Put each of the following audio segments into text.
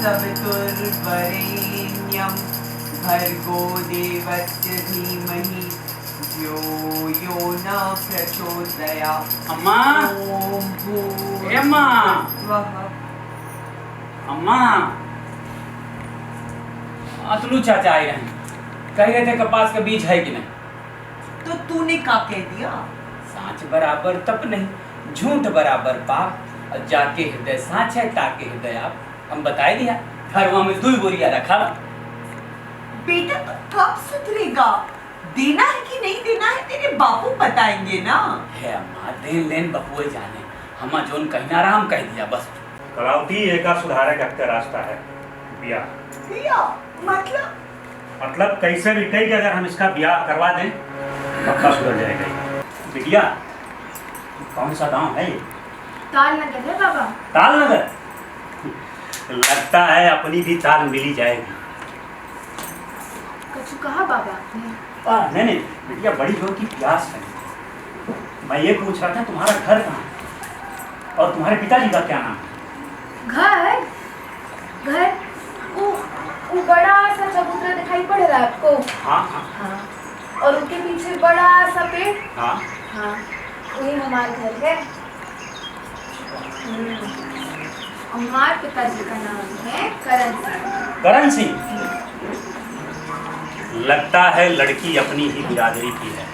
सवितुर्वरेण्यं भर्गो देवस्य धीमहि धियो यो न प्रचोदयात्। अम्मा, ओम अम्मा, भूर्भुवः। अम्मा, अतलू चाचा आए हैं, कह रहे थे कपास का बीज है कि नहीं। तो तूने क्या कह दिया? साँच बराबर तप नहीं, झूठ बराबर पाप, और जाके हृदय साँच है ताके हृदय आप। हम बताए दिया, घरवा में 2 बोरिया रखा। बेटा तू कब सुधरेगा? देना है कि नहीं देना है तेरे बापू बताएंगे ना। है अम्मा, देन लेन बपुए जाने, हमा जोन कहना रहा हम कह दिया बस। कलावती एका सुधारे का रास्ता है ब्याह। भैया मतलब कैसे भी कही कि अगर हम इसका ब्याह करवा दें पक्का सुधर जाएगा। बिटिया कौन सा गांव है ये? ताल नगर है बाबा। ताल नगर? लगता है अपनी भी ताल मिली जाएगी। कुछ कहा बाबा आपने? नहीं बिटिया, बड़ी जोर की प्यास है। मैं ये पूछ रहा था तुम्हारा घर कहाँ है और तुम्हारे पिताजी का क्या नाम है? घर वो बड़ा सा चबूतरा दिखाई पड़ रहा है आपको? हाँ। और उसके पीछे बड़ा सा पेड़। हाँ वही हमारा घर है। हमारे पिताजी का नाम है करण सिंह। करण सिंह? लगता है लड़की अपनी ही बिरादरी की है।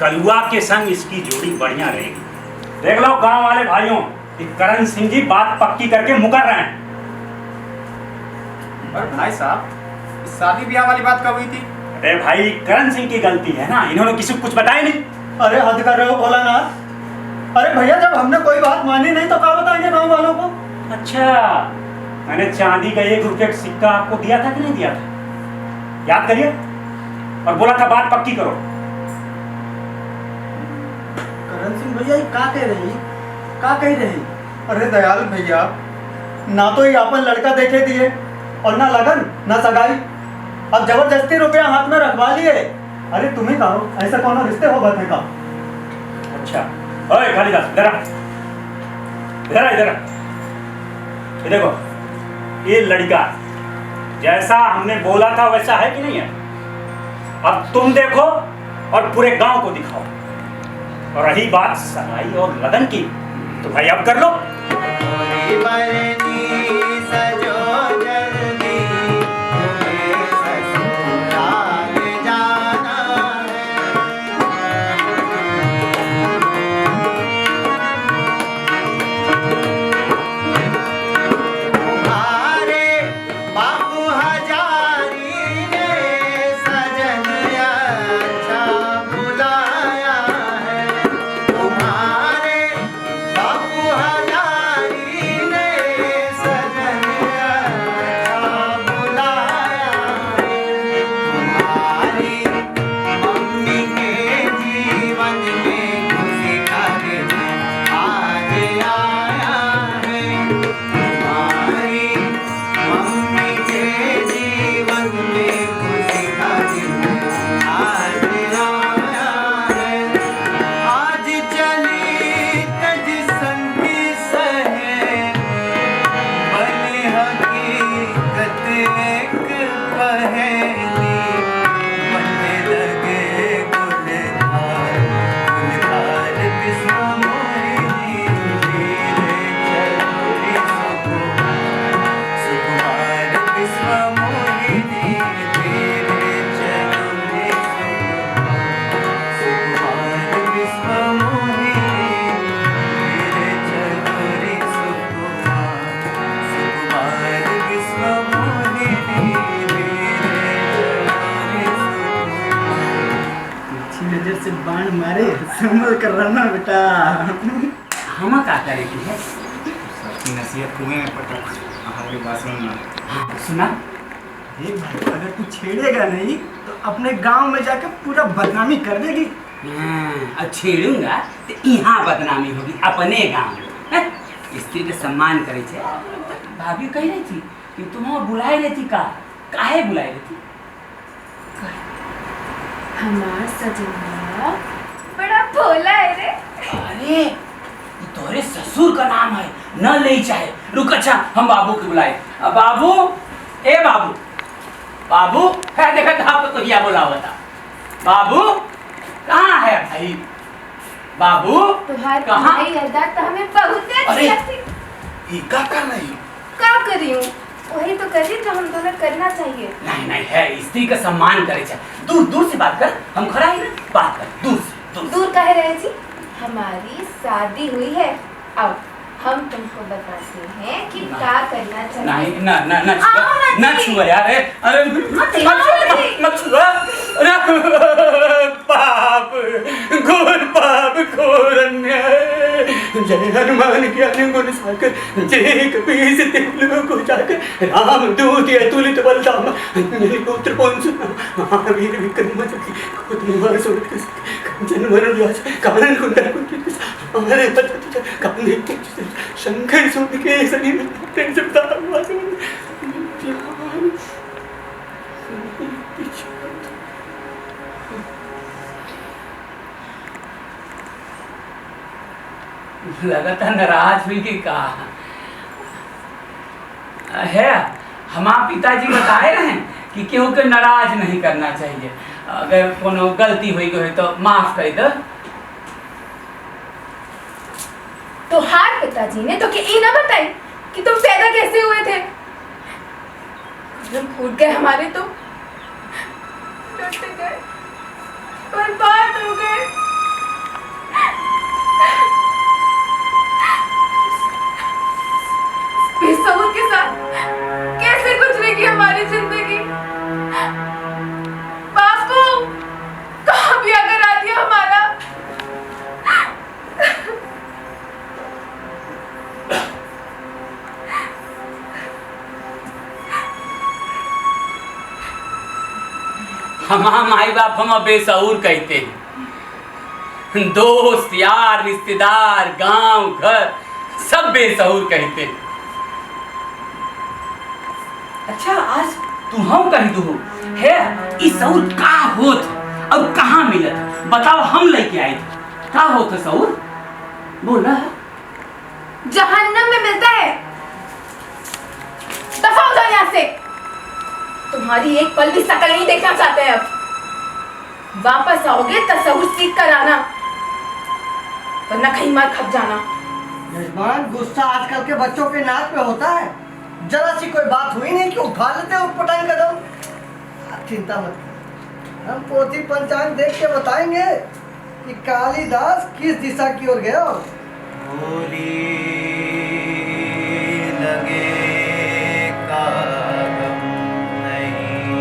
कलुआ के संग इसकी जोड़ी बढ़िया रहेगी। देख लो गांव वाले भाइयों, कि करण सिंह जी बात पक्की करके मुकर रहे हैं। अरे भाई साहब, शादी ब्याह वाली बात कब हुई थी? अरे भाई, करण सिंह की गलती है ना, इन्होंने किसी को कुछ बताया नहीं। अरे हद कर रहे हो भोलानाथ। अरे भैया, जब हमने कोई बात मानी नहीं तो क्या बताएंगे गांव वालों को? अच्छा, मैंने चांदी का 1 रुपये का सिक्का आपको दिया था कि नहीं दिया था? याद करिए, और बोला था बात पक्की करो। करण सिंह भैया क्या कह रही? अरे दयाल भैया, ना तो ये अपन लड़का देखे दिए और ना लगन ना सगाई, अब जबरदस्ती रुपया हाथ में रखवा लिए। अरे तुम्हें कहो, ऐसा कौन रिश्ते हो बते का? अच्छा, ओए कालिदास, इधर आ। ये देखो, ये लड़का जैसा हमने बोला था वैसा है कि नहीं है? अब तुम देखो और पूरे गांव को दिखाओ। और रही बात सगाई और लगन की, तो भाई अब कर लो। नजर से बाण मारे, संभल कर रहना बेटा। हम का करे की है? सबकी नसीहत तुम्हें पता, हमारी बात सुनना। सुना? भाई, अगर तू छेड़ेगा नहीं तो अपने गांव में जाकर पूरा बदनामी कर देगी। अब छेड़ूंगा तो यहाँ बदनामी होगी अपने गाँव में। स्त्री के सम्मान करे छे। भाभी कह रही थी कि तुम बुलाए रही थी, काहे बुलाए रही थी? हमार सजना बड़ा भोला है रे। अरे, तोरे ससुर का नाम है, न ले चाहे रुक अच्छा हम बाबू के बुलाए। बाबू, ए बाबू, बाबू है देखा था आपको तो क्या बोला हुआ था। बाबू कहाँ है भाई? बाबू तुम्हारी कहाँ? भाई अदा तो हमें बहुत अच्छी अरे! लगती। ये क्या कर रही हो? क्या कर रही हूँ? वही तो कर रही जो हम दोनों करना चाहिए। नहीं नहीं है, स्त्री का सम्मान करे चाहिए। दूर दूर से बात कर, हम खड़ा ही ना बात कर, दूर से दूर से। दूर कह रहे जी, हमारी शादी हुई है। आओ हम तुमको बताते हैं कि नहीं। क्या करना चाहिए। नहीं ना ना ना आओ छुआ, ना ना जी। छुआ यार। अरे मत मत छुआ। अरे पाप घोर पाप घोर अन्याय। जय हनुमान ज्ञान गुण सागर जय कपीस तिहुलो को जाकर राम दूत अतुलित बल धामा अंजलि पुत्र पवन सुत महावीर विक्रम जति कुतुम सुरत कंचन वरण व्यास कानन कुंडल कुंचित हमारे पति कान्हे शंकर सुन के शरीर में जब हुआ लगातार नाराज हुई कि कहा है। हमारे पिताजी बताए रहे कि केहू के नाराज नहीं करना चाहिए। अगर कोनो गलती हुई हो तो माफ कर दो। तो हार पिताजी ने तो ये ना बताई कि तुम पैदा कैसे हुए थे। हम फूट गए हमारे तो टूट गए, बर्बाद हो गए। बेसबूर के साथ कैसे गुजरेगी हमारी जिंदगी। बापू कहाँ ब्याह करा दिया हमारा। हमारा माई बाप हम बेसऊर कहते हैं। दोस्त यार रिश्तेदार गांव घर सब बेसऊर कहते हैं। अच्छा आज तू हम कह दू है इस सऊर का होत और कहाँ मिलत बताओ, हम लेके आए थे। का होत सऊर बोला? जहन्नम में मिलता है। दफा हो जाओ यहाँ से। तुम्हारी एक पल भी शकल नहीं देखना चाहते हैं। अब वापस आओगे तसव्वुर सीख कर आना, वरना कहीं मार खप जाना। यजमान गुस्सा आजकल के बच्चों के नाक पे होता है। जरा सी कोई बात हुई नहीं कि उठा लेते हैं उठपटांग कदम। आप चिंता मत करो, हम पोथी पंचांग देख के बताएंगे कि कालिदास किस दिशा की ओर गया। होली लगे का गम नहीं,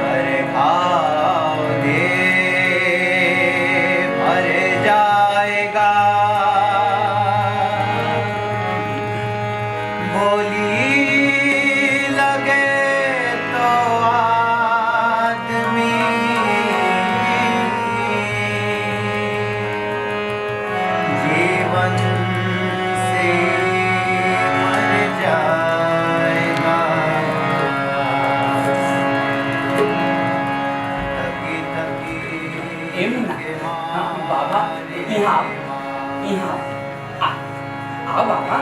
अरे घाव दे भर जाएगा। होली लगे तो आदमी जीवन से मर जाएगा। थकी थकी बाबा यहाँ यहाँ आओ बाबा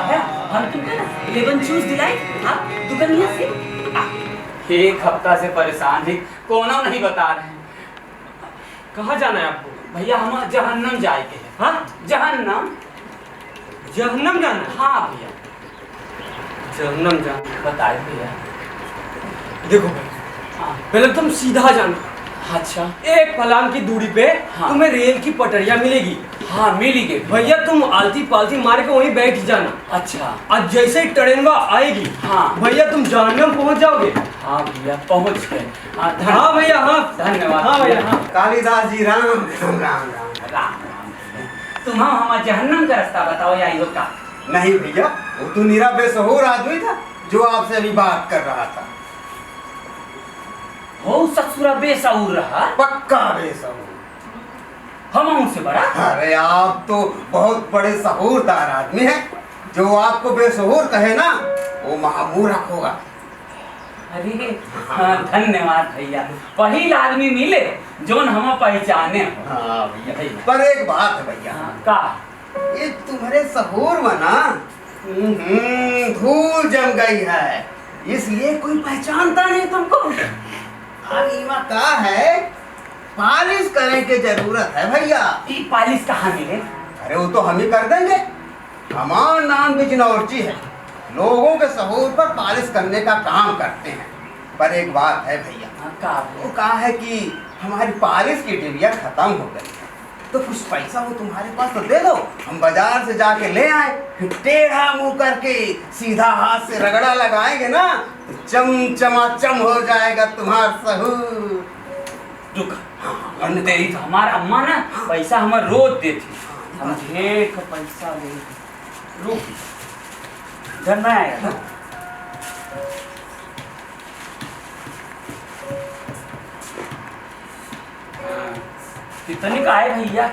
है। हम तुमको ना लेमन जूस दिलाए हाँ दुकानिया से। एक हफ्ता से परेशान है, कोनो नहीं बता रहे हैं। कहाँ जाना है आपको? भैया हम जहन्नम जाए के हैं। हाँ, जहन्नम। जहन्नम जाना है? हाँ भैया जहन्नम जाना। बताए भैया। देखो भाई, हाँ पहले तुम सीधा जाना। अच्छा एक फलांग की दूरी पे हाँ। तुम्हें रेल की पटरियां मिलेगी। हाँ मिली गई भैया तुम आलती पालती मार के वहीं बैठ जाना। अच्छा और जैसे ही ट्रेनवा आएगी हाँ भैया तुम जहन्नम पहुंच जाओगे। हाँ भैया पहुँच गए। हाँ भैया हाँ धन्यवाद। हाँ भैया हाँ। कालिदास जी राम राम राम। राम तुम हम जहन्नम का रास्ता बताओ या इहो का? नहीं भैया, वो तो निरा बेसहूर आदमी था जो आपसे अभी बात कर रहा था। हो ससुरा बेसऊर रहा। पक्का बेसहूर। हम उनसे बड़ा। अरे आप तो बहुत बड़े सहूरदार आदमी हैं। जो आपको बेसहूर कहे ना वो महामूर्ख होगा। अरे हाँ धन्यवाद भैया, पहिल आदमी मिले जोन हम पहचाने हो। हाँ भैया, पर एक बात है भैया, हाँ, का ये तुम्हारे सहूर में ना धूल जम गई है, इसलिए कोई पहचानता नहीं तुमको। अभी वहाँ का है, पालिश करने की जरूरत है भैया। ये पालिश कहाँ मिले? अरे वो तो हम ही कर देंगे, हमारा नाम बिजनौरची है, लोगों के सहूर पर पालिश करने का काम करते हैं। पर एक बात है भैया, वो कहा है कि हमारी पालिश की डिबिया खत्म हो गई है, तो कुछ पैसा वो तुम्हारे पास तो दे दो, हम बाजार से जाके ले आए। फिर टेढ़ा मुंह करके सीधा हाथ से रगड़ा लगाएंगे ना तो चमचमाचम हो जाएगा तुम्हारा सहूर। रुक, और तेरी तो हमारा अम्मा ना पैसा हमार रोज देती, हम ढेर का पैसा ले। रुक, जब मैं आया था कितने का है भैया?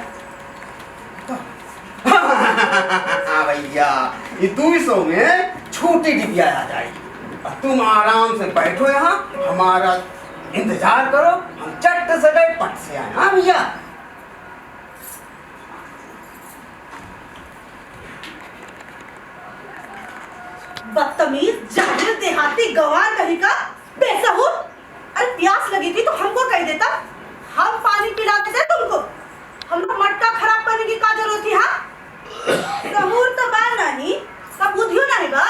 भैया ये 200 में छोटी डिबिया आ जाएगी, और तुम आराम से बैठो यहाँ, हमारा इंतजार करो, हम चट से गए पट से आए। हाँ भैया। बदतमीज जाहिल देहाती गंवार कहीं का बेसहूर। अरे प्यास लगी थी तो हमको कह देता, हम पानी पिलाते थे तुमको, हम लोग मटका खराब करने की क्या जरूरत थी? हाँ सहूर तो बाल नहीं, सब बुद्धियो नहीं बा।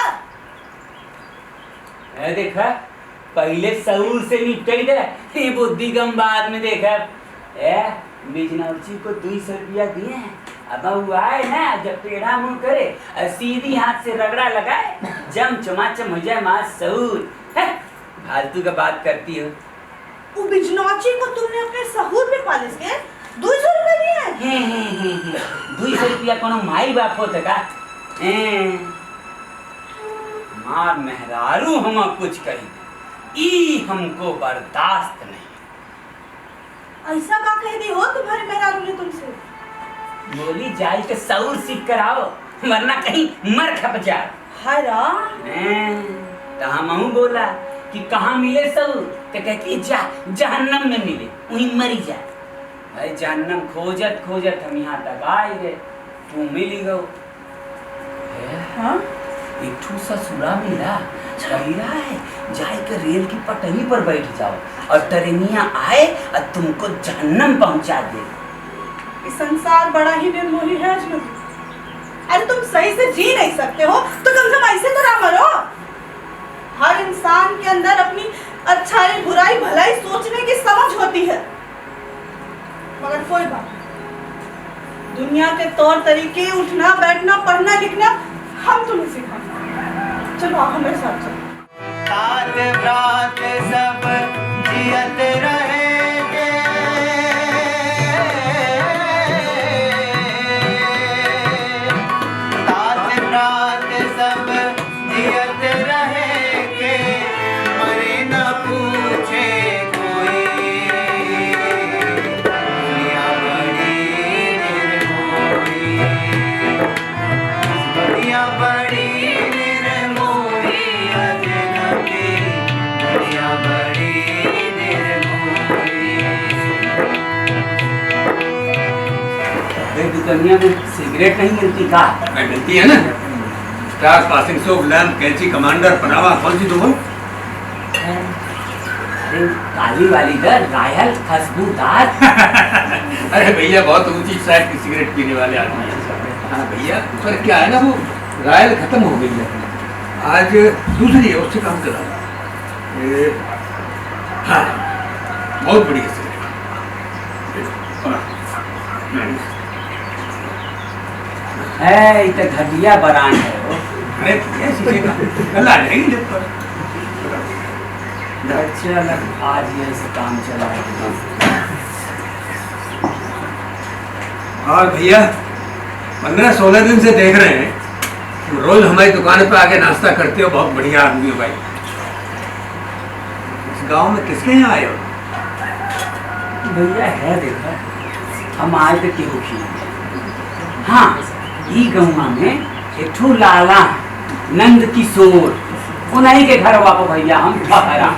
देखा, पहले सहूर से निपट गए, ये बुद्धि कम बाद में देखा। बिजनौरची को 200 रुपया दिए हैं, अब वो आए ना जब टेढ़ा मुंह करे और सीधी हाथ से रगड़ा लगाए, जम चमाचम हो जाए माँ सहूर। फालतू का बात करती हो। वो बिजनौरची को तुमने अपने सहूर पे पालिश के 200 रुपए दिए हैं? 200 रुपया कोनो माई बाप होता का? मार मेहरारू हम कुछ कही, ई हमको बर्दाश्त नहीं। ऐसा का कह दी हो तुम्हारे मेहरारू ने तुमसे? बोली जाई के सहूर सीख कर आओ, वरना कहीं मर खप जाओ। हाय राम। तो हमहू बोला कि कहाँ मिले सहूर, तो कहती जा जहन्नम में मिले, वहीं मरी जा। भाई जहन्नम खोजत खोजत हम यहाँ तक आए गए, तू मिली गो। हाँ? एक ठू ससुरा मिला, कही रहा है जाए के रेल की पटरी पर बैठ जाओ और ट्रेनिया आए और तुमको जहन्नम पहुंचा दे। ये संसार बड़ा ही निर्मोही है अजनबी। अरे तुम सही से जी नहीं सकते हो तो कम से कम ऐसे तो ना मरो। हर इंसान के अंदर अपनी अच्छाई बुराई भलाई सोचने की समझ होती है, मगर कोई बात नहीं, दुनिया के तौर तरीके, उठना बैठना पढ़ना लिखना हम तुम्हें सिखाएंगे। चलो आप हमारे साथ चलो। साथ रात सब जियत रहेंगे, साथ रात सब जियत रहेंगे, मरे न पूछे कोई, दुनिया बड़ी निर्मोही, दुनिया बड़ी निर्मोही अजनबी, दुनिया बड़ी निर्मोही। दुनिया में सिगरेट नहीं मिलती का? मिलती है ना, स्टार, पासिंग सोप, लैम्प, कैंची, कमांडर, पनावा, कौन सी दूँ? अरे काली वाली दर रायल खुशबूदार। अरे भैया बहुत ऊंची साइड की सिगरेट पीने वाले आदमी हैं। हाँ भैया, पर क्या है ना, वो रायल खत्म हो गई है, आज दूसरी है, उससे काम चला रहा। हाँ बहुत बढ़िया सिगरेट। है इतना घटिया बरान है वो। अरे भैया शीशे का कल आ जाएगी जब पर। चल आज यही से काम चला है। और भैया 15-16 दिन से देख रहे हैं, रोज हमारी दुकान पे आके नाश्ता करते हो, बहुत बढ़िया आदमी हो भाई। इस गांव में किसके यहाँ आए हो? भैया है देखा, हम आए थे केहू। हाँ, ई गौवा में एक ठू लाला नंद किशोर, उन्हीं के घर वापो भैया हम ठहरा।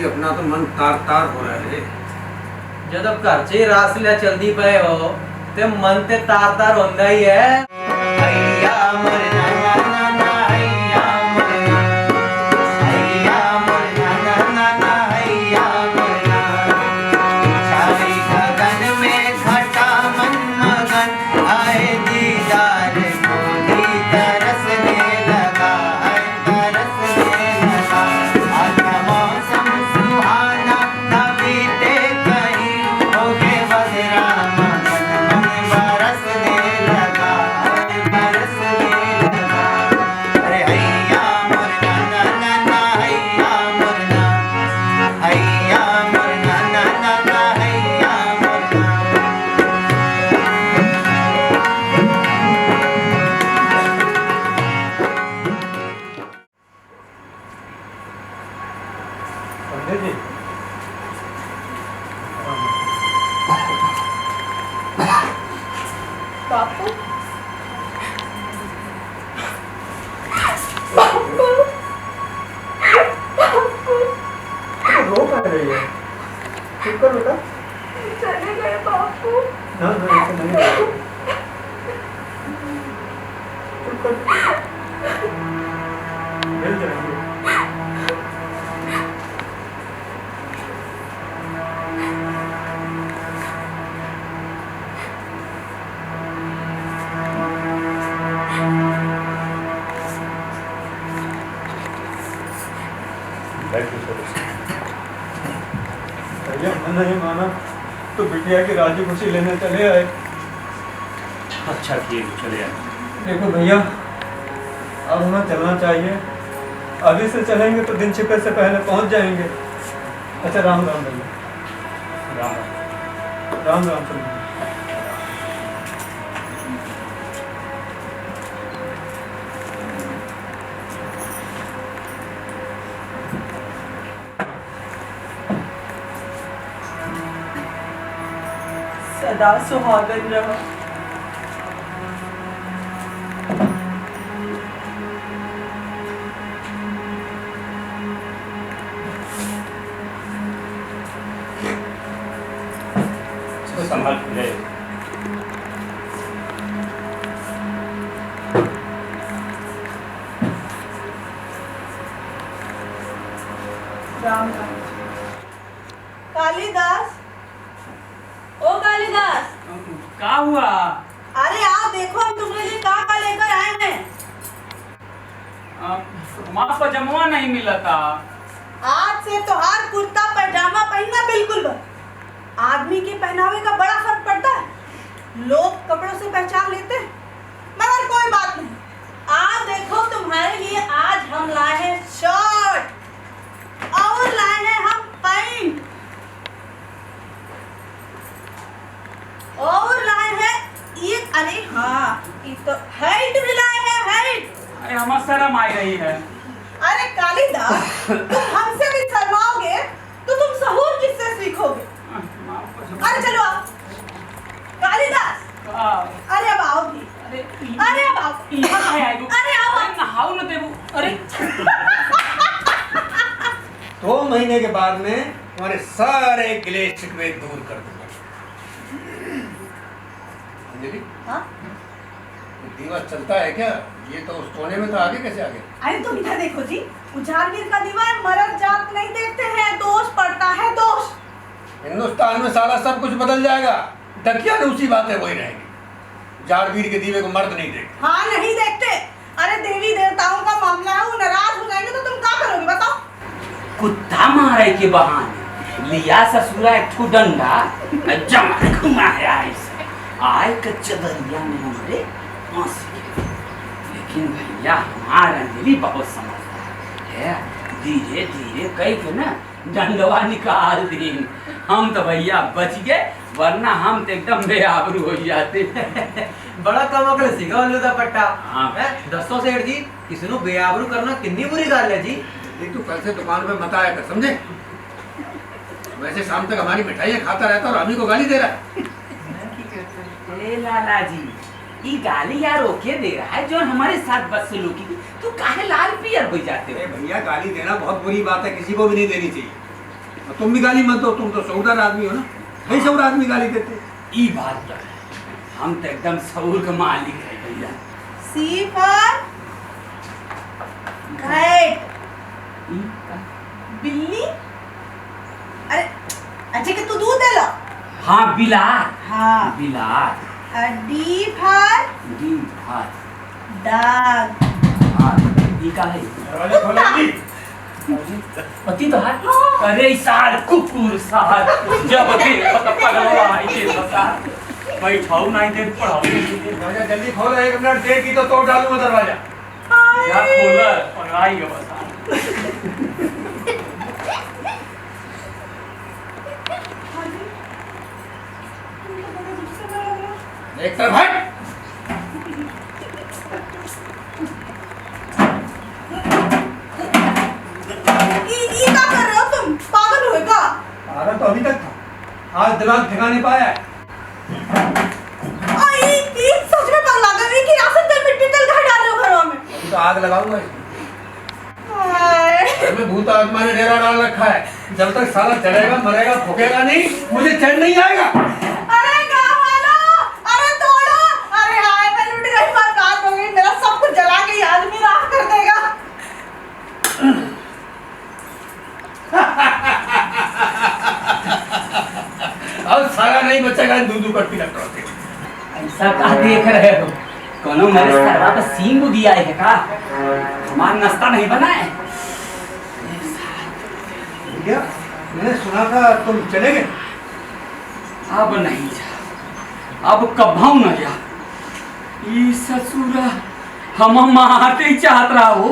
अपना तो मन तार तार हो रहा है। जब खर्चे रास ले चलती पे हो ते मन ते तार तार होंदा ही है। हैया मोर ना ना ना ना, हैया मोर ना, हैया मोर ना ना ना ना, हैया मोर ना। छाई गगन में घटा मन मगन, आए दीदार को ही तरसने लगा, है तरसने लगा। आज मौसम सुहाना न बीते कहीं, हो गए बदरा मगन मन बरसने लगा, बरसने लगा। अरे हैया मोर ना ना ना ना, हैया मोर ना, हैया मोर ना ना ना ना, हैया मोर ना। पंडित जी बापू रो कर रही है, चुप कर बेटा। चले गए बापू। ना ना ऐसे नहीं करो। चुप कर, मिल जाएंगे। भैया मन नहीं माना तो बिटिया की राजी खुशी लेने चले आए। अच्छा किए तो चले आए। देखो भैया, अब हमें चलना चाहिए। अभी से चलेंगे तो दिन छिपे से पहले पहुंच जाएंगे। अच्छा राम राम भैया। राम राम राम सुनिए। सदा सुहागन रहो। इसको संभाल के ले। राम राम। कालिदास, ओ कालिदास, का हुआ? अरे आओ देखो हम तुम्हारे लिए का लेकर आए हैं। वहाँ पजामा नहीं मिला था। आज से त्योहार कुर्ता पैजामा पहनना बिल्कुल बंद। आदमी के पहनावे का बड़ा फर्क पड़ता है। लोग कपड़ों से पहचान लेते हैं, मगर कोई बात नहीं। आज देखो तुम्हारे लिए आज हम लाए हैं शर्ट और लाए हैं हम पैंट और लाए हैं ये, अरे हाँ ये तो हैट भी लाए हैं, हैट। अरे हमारा शर्म आ रही है। अरे कालिदास, तुम हमसे भी शर्माओगे तो तुम सहूर किससे सीखोगे? अरे चलो आओ कालिदास। अरे अब आओ भी। अरे अब आओ। अरे आओ। नहाओ न देबू। अरे 2 महीने के बाद में तुम्हारे सारे गिले शिकवे दूर कर दूंगा। अंजलि, हाँ? दीवा चलता है क्या? ये तो उस कोने में तो आगे कैसे आगे? अरे तुम इधर देखो जी, उजारवीर का दीवार मर्द जात नहीं देखते हैं, दोष पड़ता है दोष। हिंदुस्तान में सारा सब कुछ बदल जाएगा। डकिया ने उसी बातें वही रहेगी। जारवीर के दीवे को मर्द नहीं देखते। हाँ नहीं देखते। अरे देवी देवताओं का मामला है, वो नाराज हो जाएंगे तो तुम क्या करोगे बताओ? कुत्ता मारे के बहाने लिया ससुरा एक ठू डंडा जमा घुमाया ऐसे आए कचदरिया में हमारे हंसी। लेकिन भैया हमारा अंजलि बहुत समझदार है। धीरे धीरे कई के ना डंडवा निकाल दी। हम तो भैया बच गए, वरना हम तो एकदम बेआबरू हो जाते। बड़ा कम अकल सीखा उल्लू पट्टा। हाँ। दसों सेठ जी, किसी को बेआबरू करना कितनी बुरी गल है जी। तू कल से दुकान पे मत आया कर, समझे? वैसे शाम तक हमारी मिठाइयाँ खाता रहता और अभी को गाली दे रहा है। ए लाला जी, ये गाली यार ओके दे रहा है जो हमारे साथ बदसलूकी की, तो काहे लाल पियर हो जाते हो? भैया गाली देना बहुत बुरी बात है, किसी को भी नहीं देनी चाहिए। तुम भी गाली मत दो, तुम तो सौदार आदमी हो ना। नहीं सौदार आदमी गाली देते। ई बात तो है। हम तो एकदम शऊर के मालिक है भैया। सी फॉर कैट। बिल्ली। अरे अच्छा कि तू दूध दे लो। हाँ बिलार। हाँ बिलार। D for dog. हाँ ये का है? दरवाजा खोलो जी। पति तो हाथ अरे साल कुकुर साल जब देखो तब पगलवा आई के बता बैठाओ नहीं दे पढ़ाओ दरवाजा जल्दी खोलो, 1 मिनट देर की तो तोड़ डालूंगा दरवाजा। क्या खोला पढ़ाई का बता। एक तरफ हट। ये क्या कर रहे हो तुम? पागल हुए क्या? आ रहा तो अभी तक था, आज दिमाग ठिका नहीं पाया है। ये सच में पागल आ गए कि राशन तेल मिट्टी तेल कहाँ डाल रहे हो घरों में? अभी तो आग लगाऊंगा हाय। घर में भूत आत्मा ने डेरा डाल रखा है। जब तक साला चलेगा मरेगा फूकेगा नहीं, मुझे चैन नहीं आएगा। अरे गाँव वालों, अरे तोड़ो। अरे हाय मैं लुट गई, बर्बाद हो गई, मेरा सब कुछ जला के ये आदमी राख कर देगा। अब सारा नहीं बचेगा दूध करती लगता। ऐसा क्या देख रहे हो? कोनो मेरे सरवा पे सींग दिया है का? हमारा नाश्ता नहीं बना है। भैया मैंने सुना था तुम चले गए। अब नहीं जा, अब कभाऊ न जा। ये ससुरा हम मारते ही चाहत रहा हो।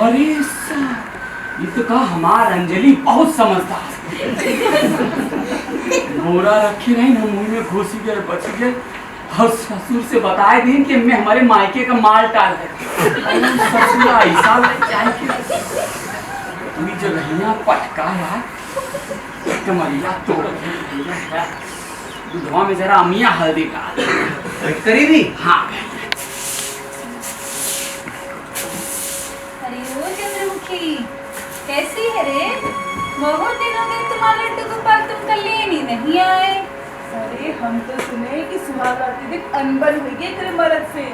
अरे ये तो कहा हमार अंजलि बहुत समझदार। बोरा रखी नहीं ना मुंह में घुस गए बच गए और ससुर से बताए दिन कि मैं हमारे मायके का माल टाल है। ससुर ऐसा लग जाए कि पूरी जगहिया पटका यार कमरिया तोड़ दूधवा में जरा अमिया हल्दी डाल करीबी। हाँ अरे ओ चंद्रमुखी कैसी है रे? बहुत दिन हो गए तुम्हारे लड्डू गोपाल, तुम कल लेने नहीं आए। अरे हम तो सुने कि सुहाग रात दिन अनबन हुई है तेरे मर्द से।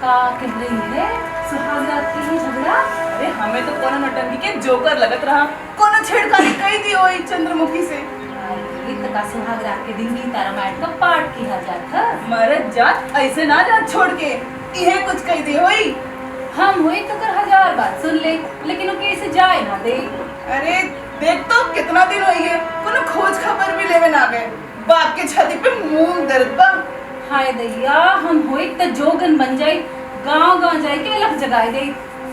का कह रही है? सुहाग रात के लिए झगड़ा? अरे हमें तो कोनो नटंकी के जोकर लगत रहा, कोनो छेड़खानी कही दी होई चंद्रमुखी से। ये तो का सुहाग रात के दिन भी तारा माइट का पाठ किया जाता। मरद जात ऐसे ना जात छोड़ के इहे कुछ कही दी होई। हम हुई तो कर 1000 बात सुन ले, लेकिन वो कैसे जाए ना दे। अरे देख तो कितना दिन हुई है, कोनो खोज खबर भी लेवे ना गए। बाप के छाती पे मूंग दर्द बा। हाय दैया, हम हुई तो जोगन बन जाई, गांव जाए के अलग जगाए दे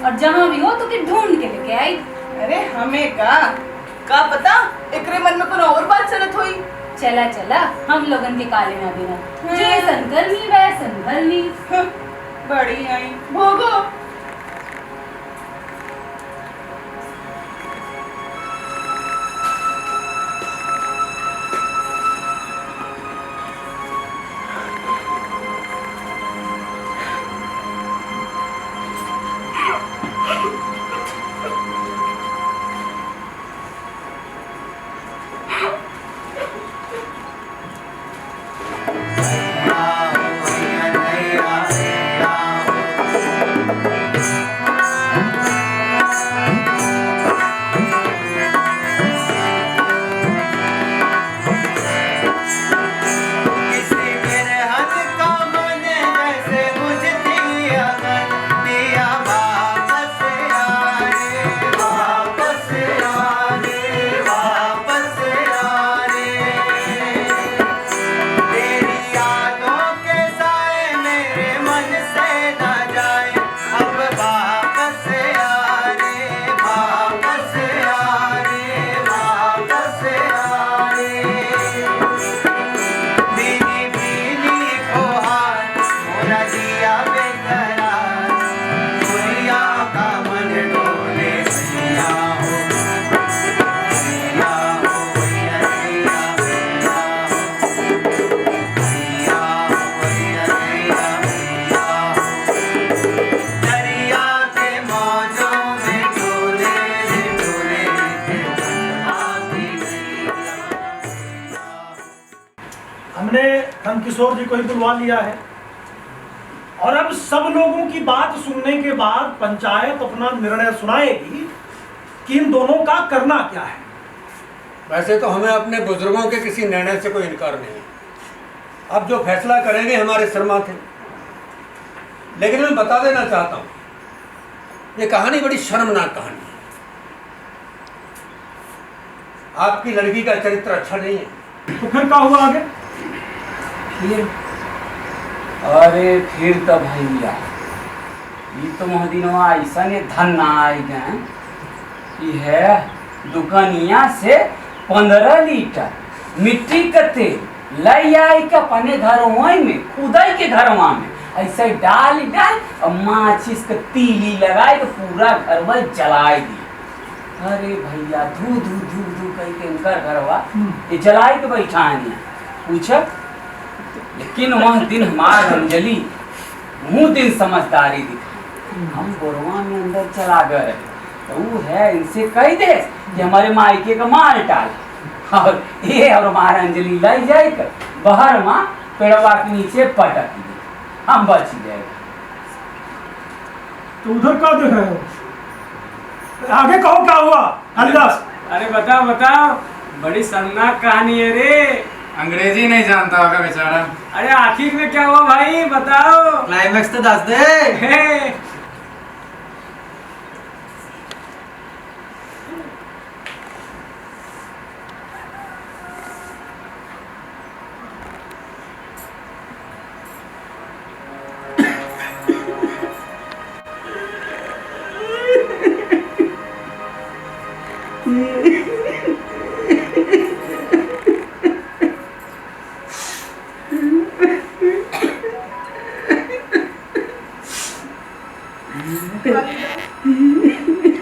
और जहाँ भी हो तो के ढूंढ के लेके आई। अरे हमें का पता एकरे मन में कोनो और बात चलत हुई। चला चला हम लोगन के काले ना देना, जैसन करनी वैसन भरनी। बड़ी आई भोगो। किशोर जी को ही बुलवा लिया है और अब सब लोगों की बात सुनने के बाद पंचायत अपना निर्णय सुनाएगी कि इन दोनों का करना क्या है। वैसे तो हमें अपने बुजुर्गों के किसी निर्णय से कोई इनकार नहीं है। अब जो फैसला करेंगे हमारे सिर माथे। लेकिन मैं बता देना चाहता हूँ, ये कहानी बड़ी शर्मनाक कहानी है। आपकी लड़की का चरित्र अच्छा नहीं है। तो फिर क्या हुआ आगे? फिर अरे फिर तो भैया ये तो मोहदिनवा ऐसा ने धन ना आए गए कि है दुकानिया से 15 लीटर मिट्टी का तेल लाई आई के अपने घरवा में खुदाई के घरवा में ऐसे डाल और माचिस का तीली लगाए तो पूरा घर में जलाए दी। अरे भैया धू धू धू धू कहीं के इनकर घरवा ये जलाए के बैठा नहीं पूछ। लेकिन वह दिन हमार अंजलि मुँह दिन समझदारी दिखा। हम गोरवा में अंदर चला गए तो वो है इनसे कह दे कि हमारे मायके का माल डाल और ये और हमारा अंजलि लाई जाए कर बाहर माँ पेड़वा के नीचे पटक दे, हम बच जाएगा। तो उधर क्या देख रहे हो? आगे कहो क्या हुआ हरिदास? अरे बताओ बताओ, बड़ी शर्मनाक कहानी है रे। अंग्रेजी नहीं जानता होगा बेचारा। अरे आखिर में क्या हुआ भाई बताओ। क्लाइमैक्स तो दस दे।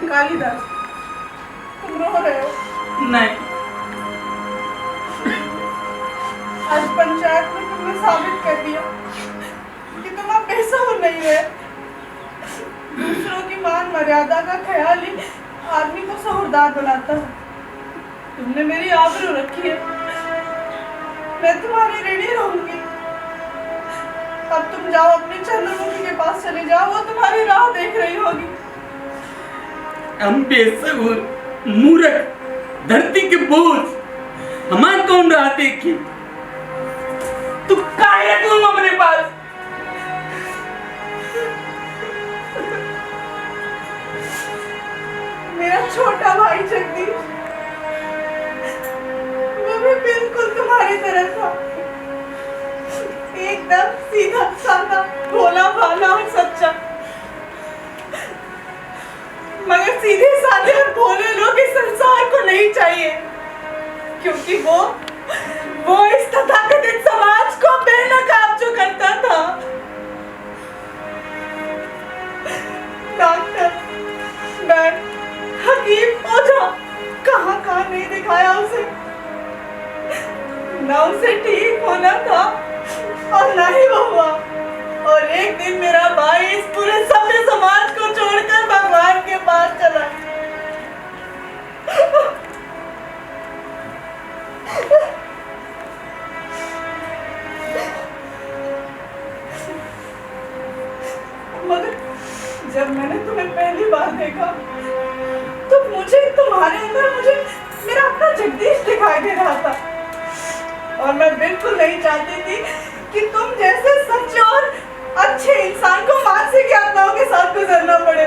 कालिदास तुम रो रहे हो? नहीं, आज पंचायत में तुमने साबित कर दिया कि तुम अब बेसब्र नहीं रहे। दूसरों की मान मर्यादा का ख्याल ही आदमी को सहूरदार बनाता है। तुमने मेरी आबरू रखी है, मैं तुम्हारी ऋणी रहूंगी। अब तुम जाओ अपनी चंद्रमुखी के पास चले जाओ, वो तुम्हारी राह देख रही होगी। हम बेसब्र मूर्ख धरती के बोझ हमारे कौन राह देखी। तू काहे तुम अपने पास मेरा छोटा भाई जगदीश वो भी बिल्कुल तुम्हारी तरह था, एकदम सीधा साधा भोला भाला और सच्चा। मगर सीधे साधे और भोले लोग इस संसार को नहीं चाहिए, क्योंकि वो इस तथाकथित समाज को बेनकाब जो करता था। डॉक्टर, नर्स, हकीम, ओझा कहाँ नहीं दिखाया उसे। ना उसे ठीक होना था और ना ही वो हुआ। और एक दिन मेरा भाई इस पूरे सभ्य समाज को छोड़कर भगवान के पास चला। मगर जब मैंने तुम्हें पहली बार देखा तो तुम्हारे अंदर मुझे मेरा अपना जगदीश दिखाई दे रहा था। और मैं बिल्कुल नहीं चाहती थी कि तुम जैसे सच्चे और अच्छे इंसान को मानसिक यातनाओं के साथ गुजरना पड़े।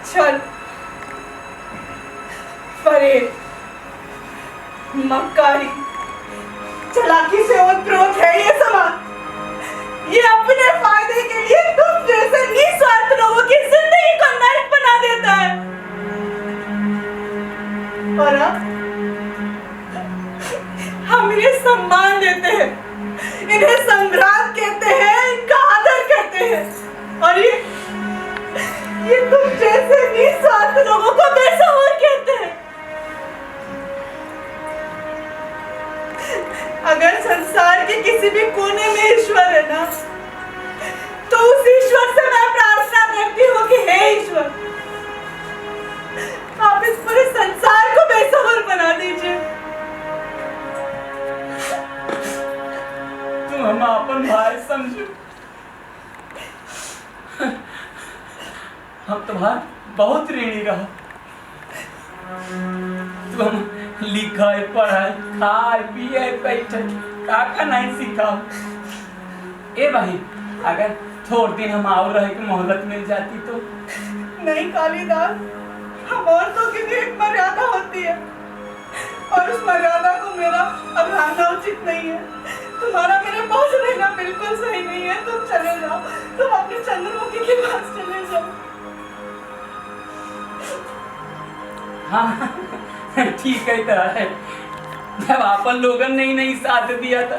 छल, फरेब, मक्कारी, चालाकी से ओत-प्रोत है ये समाज। ये अपने फायदे के लिए तुम जैसे निस्वार्थ लोगों की जिंदगी को नर्क बना देता है। और अब हम इन्हें सम्मान देते हैं, इन्हें सम्राट कहते हैं, इनका आदर करते हैं। और ये तुम जैसे निस्वार्थ लोगों को बेसहारा कहते हैं। अगर संसार के किसी भी कोने में ईश्वर है ना, तो उस ईश्वर से मैं प्रार्थना करती हूँ कि हे ईश्वर, आप इस पूरे संसार को बेसहारा बना दीजिए। हम अपन भाई समझो। हम तुम्हार बहुत ऋणी रहा। तुम लिखाई पढ़ाई खाए पिए बैठे का नहीं सिखाओ। ए भाई अगर थोड़ दिन हम और रहे की मोहलत मिल जाती तो। नहीं कालीदास, हम औरतों की भी एक मर्यादा होती है और उस मर्यादा को मेरा अब लाना उचित नहीं है। तुम्हारा मेरे पास रहना बिल्कुल सही नहीं है। तुम चले जाओ, तुम अपने चंद्रमुखी के पास चले जाओ। हाँ ठीक है है। जब अपन लोगन ने ही नहीं साथ दिया था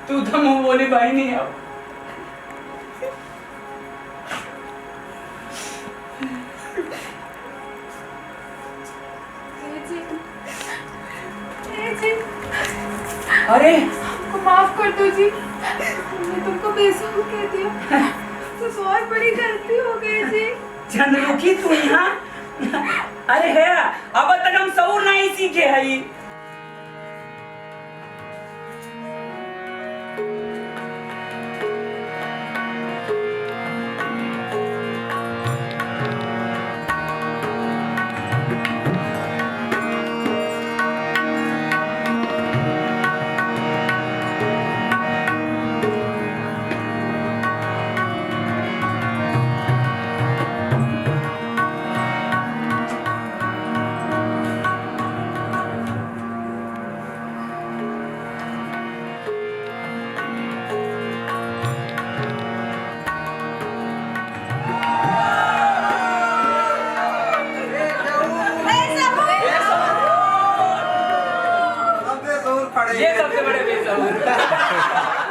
तू तो मुंह बोली भाई नहीं अब। अरे हमको माफ कर दो जी, हमने तुमको बेसबूब कह दिया। तो बहुत बड़ी गलती हो गई जी। चंद्रमुखी तू यहाँ? अरे है अब तक हम सबूर नहीं सीखे है। ये सबसे बड़े बेसबूर।